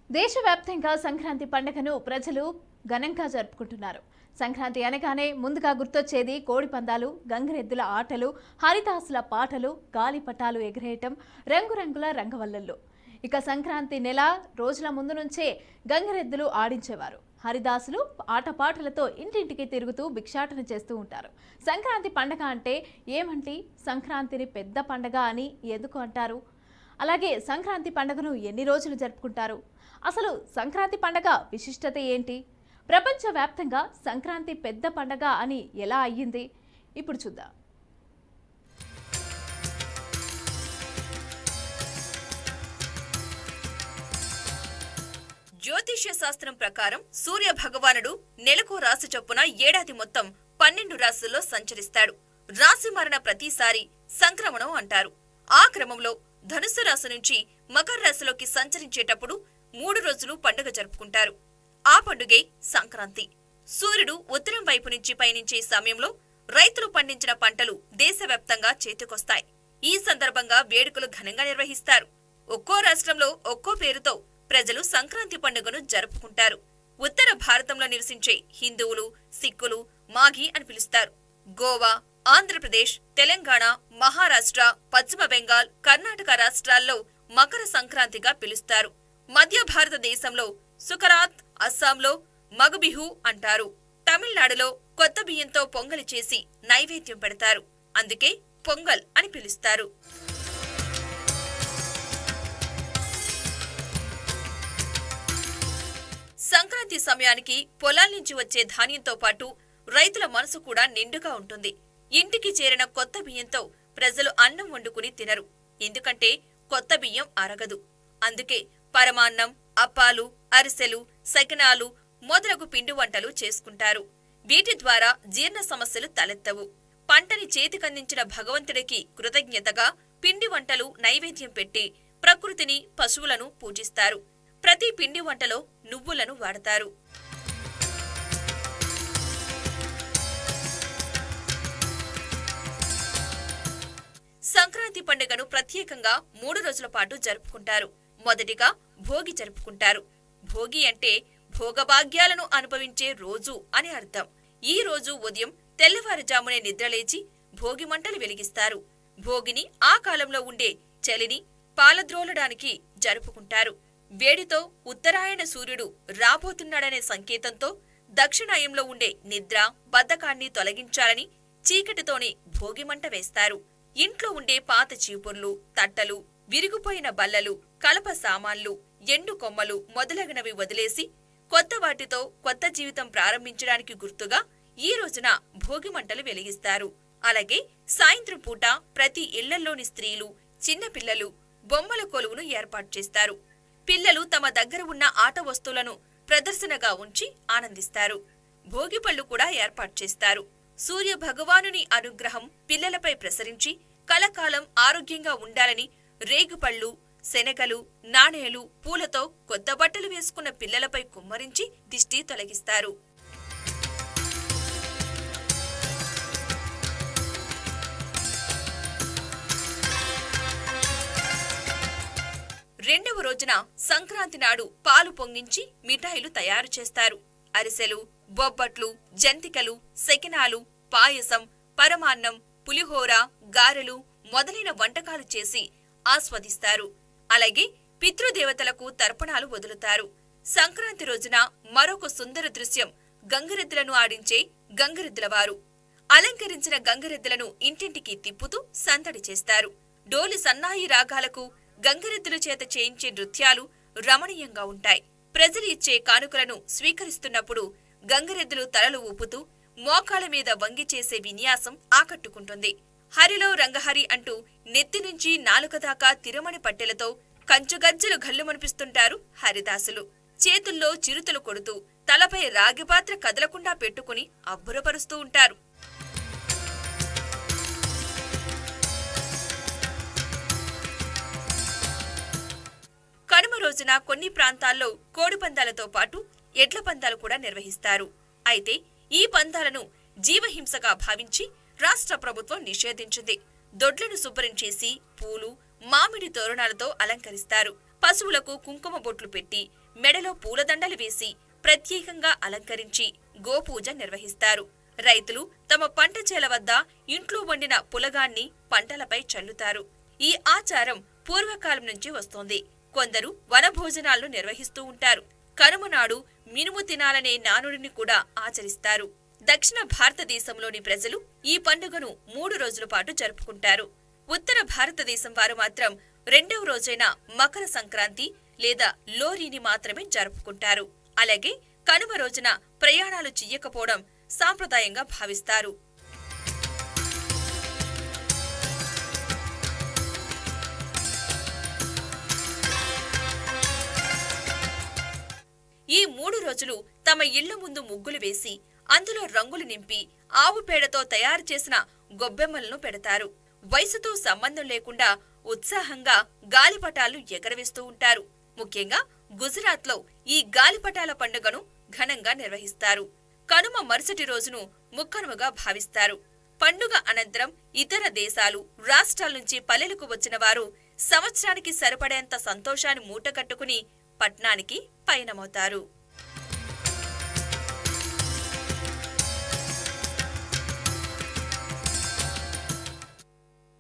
దేశవ్యాప్తంగా సంక్రాంతి పండుగను ప్రజలు ఘనంగా జరుపుకుంటున్నారు. సంక్రాంతి అనగానే ముందుగా గుర్తొచ్చేది కోడి పందాలు, గంగిరెద్దుల ఆటలు, హరిదాసుల పాటలు, గాలిపటాలు ఎగిరేయటం, రంగురంగుల రంగవల్లలు. ఇక సంక్రాంతి నెల రోజుల ముందు నుంచే గంగిరెద్దులు ఆడించేవారు. హరిదాసులు ఆటపాటలతో ఇంటింటికి తిరుగుతూ భిక్షాటన చేస్తూ ఉంటారు. సంక్రాంతి పండగ అంటే ఏమంటి? సంక్రాంతిని పెద్ద పండగ అని ఎందుకు అంటారు? అలాగే సంక్రాంతి పండుగను ఎన్ని రోజులు జరుపుకుంటారు? అసలు సంక్రాంతి పండగ విశిష్టత ఏంటి? ప్రపంచవ్యాప్తంగా సంక్రాంతి పెద్ద పండగ అని ఎలా అయ్యింది? ఇప్పుడు చూద్దాం. జ్యోతిష్య శాస్త్రం ప్రకారం సూర్య భగవానుడు నెలకు రాశి చొప్పున ఏడాది మొత్తం 12 రాశుల్లో సంచరిస్తాడు. రాశి మారిన ప్రతిసారి సంక్రమణం అంటారు. ఆ క్రమంలో ధనుస్సు రాశి నుంచి మకర రాశిలోకి సంచరించేటప్పుడు 3 రోజులు పండుగ జరుపుకుంటారు. ఆ పండుగే సంక్రాంతి. సూర్యుడు ఉత్తరం వైపు నుంచి పయనించే సమయంలో రైతులు పండించిన పంటలు దేశవ్యాప్తంగా చేతికొస్తాయి. ఈ సందర్భంగా వేడుకలు ఘనంగా నిర్వహిస్తారు. ఒక్కో రాష్ట్రంలో ఒక్కో పేరుతో ప్రజలు సంక్రాంతి పండుగను జరుపుకుంటారు. ఉత్తర భారతంలో నివసించే హిందువులు, సిక్కులు మాఘీ అని పిలుస్తారు. గోవా, ఆంధ్రప్రదేశ్, తెలంగాణ, మహారాష్ట్ర, పశ్చిమ బెంగాల్, కర్ణాటక రాష్ట్రాల్లో మకర సంక్రాంతిగా పిలుస్తారు. మధ్య భారతదేశంలో సుకరాత్, అస్సాంలో మగబిహు అంటారు. తమిళనాడులో కొత్త బియ్యంతో పొంగలి చేసి నైవేద్యం పెడతారు. అందుకే పొంగల్ అని పిలుస్తారు. సంక్రాంతి సమయానికి పొలాల నుంచి వచ్చే ధాన్యంతో పాటు రైతుల మనసు కూడా నిండుగా ఉంటుంది. ఇంటికి చేరిన కొత్త బియ్యంతో ప్రజలు అన్నం వండుకుని తినరు. ఎందుకంటే కొత్త బియ్యం అరగదు. అందుకే పరమాన్నం, అప్పాలు, అరిసెలు, సకినాలు మొదలగు పిండి వంటలు చేసుకుంటారు. వీటి ద్వారా జీర్ణ సమస్యలు తలెత్తవు. పంటని చేతికందించిన భగవంతుడికి కృతజ్ఞతగా పిండి వంటలు నైవేద్యం పెట్టి ప్రకృతిని, పశువులను పూజిస్తారు. ప్రతి పిండి వంటలో నువ్వులను వాడతారు. సంక్రాంతి పండుగను ప్రత్యేకంగా 3 రోజుల పాటు జరుపుకుంటారు. మొదటిగా భోగి జరుపుకుంటారు. భోగి అంటే భోగభాగ్యాలను అనుభవించే రోజు అని అర్థం. ఈ రోజు ఉదయం తెల్లవారుజామునే నిద్రలేచి భోగి మంటలు వెలిగిస్తారు. భోగిని ఆ కాలంలో ఉండే చలిని పాలద్రోలడానికి జరుపుకుంటారు. వేడితో ఉత్తరాయణ సూర్యుడు రాబోతున్నాడనే సంకేతంతో దక్షిణాయంలో ఉండే నిద్ర, బద్ధకాన్ని తొలగించాలని చీకటితోనే భోగిమంట వేస్తారు. ఇంట్లో ఉండే పాత చీపుర్లు, తట్టలు, విరిగిపోయిన బల్లలు, కలప సామాన్లు, ఎండు కొమ్మలు మొదలగునవి వదిలేసి కొత్త వాటితో కొత్త జీవితం ప్రారంభించడానికి గుర్తుగా ఈ రోజున భోగిమంటలు వెలిగిస్తారు. అలాగే సాయంత్రం పూట ప్రతి ఇళ్లలోని స్త్రీలు, చిన్నపిల్లలు బొమ్మల కొలువును ఏర్పాటు చేస్తారు. పిల్లలు తమ దగ్గర ఉన్న ఆట వస్తువులను ప్రదర్శనగా ఉంచి ఆనందిస్తారు. భోగిపళ్ళు కూడా ఏర్పాటు చేస్తారు. సూర్య భగవానుని అనుగ్రహం పిల్లలపై ప్రసరించి కలకాలం ఆరోగ్యంగా ఉండాలని రేగుపళ్ళు, శనగలు, నాణేలు, పూలతో కొత్త బట్టలు వేసుకున్న పిల్లలపై కుమ్మరించి దిష్టి తొలగిస్తారు. రెండవ రోజున సంక్రాంతి నాడు పాలు పొంగించి మిఠాయిలు తయారు చేస్తారు. అరిసెలు, బొబ్బట్లు, జంతికలు, సెకినాలు, పాయసం, పరమాన్నం, పులిహోర, గారెలు మొదలైన వంటకాలు చేసి ఆస్వాదిస్తారు. అలాగే పితృదేవతలకు తర్పణాలు వదులుతారు. సంక్రాంతి రోజున మరొక సుందర దృశ్యం గంగిరెద్దులను ఆడించే గంగిరెద్దులవారు. అలంకరించిన గంగిరెద్దులను ఇంటింటికి తిప్పుతూ సందడి చేస్తారు. డోలి సన్నాయి రాగాలకు గంగిరెద్దుల చేత చేయించే నృత్యాలు రమణీయంగా ఉంటాయి. ప్రజలు ఇచ్చే కానుకలను స్వీకరిస్తున్నప్పుడు గంగిరెద్దులు తలలు ఊపుతూ మోకాల మీద వంగి చేసే విన్యాసం ఆకట్టుకుంటుంది. హరిలో రంగహరి అంటూ నెత్తి నుంచి నాలుక దాకా తిరమణి పట్టెలతో కంచుగజ్జలు గల్లుమనిపిస్తుంటారు హరిదాసులు. చేతుల్లో చిరుతలు కొడుతూ తలపై రాగిపాత్ర కదలకుండా పెట్టుకుని అబ్బురపరుస్తూ ఉంటారు. కనుమ రోజున కొన్ని ప్రాంతాల్లో కోడి పందాలతో పాటు ఎడ్ల పందాలు కూడా నిర్వహిస్తారు. అయితే ఈ పందాలను జీవహింసగా భావించి రాష్ట్ర ప్రభుత్వం నిషేధించింది. దొడ్లను శుభ్రం చేసి పూలు, మామిడి తోరణాలతో అలంకరిస్తారు. పశువులకు కుంకుమ బొట్లు పెట్టి మెడలో పూలదండలు వేసి ప్రత్యేకంగా అలంకరించి గోపూజ నిర్వహిస్తారు. రైతులు తమ పంట చేల వద్ద ఇంట్లో వండిన పులగాన్ని పంటలపై చల్లుతారు. ఈ ఆచారం పూర్వకాలం నుంచి వస్తోంది. కొందరు వనభోజనాలను నిర్వహిస్తూ ఉంటారు. కనుమ నాడు మినుము తినాలనే నానుడిని కూడా ఆచరిస్తారు. దక్షిణ భారతదేశంలోని ప్రజలు ఈ పండుగను 3 రోజుల పాటు జరుపుకుంటారు. ఉత్తర భారతదేశం వారు మాత్రం 2వ రోజైన మకర సంక్రాంతి లేదా లోరీని మాత్రమే జరుపుకుంటారు. అలాగే కనుమ రోజున ప్రయాణాలు చెయ్యకపోవడం సాంప్రదాయంగా భావిస్తారు. ఈ 3 రోజులు తమ ఇళ్ల ముందు ముగ్గులు వేసి అందులో రంగులు నింపి ఆవు పేడతో తయారు చేసిన గొబ్బెమ్మలను పెడతారు. వయసుతో సంబంధం లేకుండా ఉత్సాహంగా గాలిపటాలు ఎగరవేస్తూ ఉంటారు. ముఖ్యంగా గుజరాత్లో ఈ గాలిపటాల పండుగను ఘనంగా నిర్వహిస్తారు. కనుమ మరుసటి రోజును ముక్కనుమగా భావిస్తారు. పండుగ అనంతరం ఇతర దేశాలు, రాష్ట్రాల నుంచి పల్లెలకు వచ్చిన వారు సంవత్సరానికి సరిపడేంత సంతోషాన్ని మూటకట్టుకుని పట్నానికి పయనమవుతారు.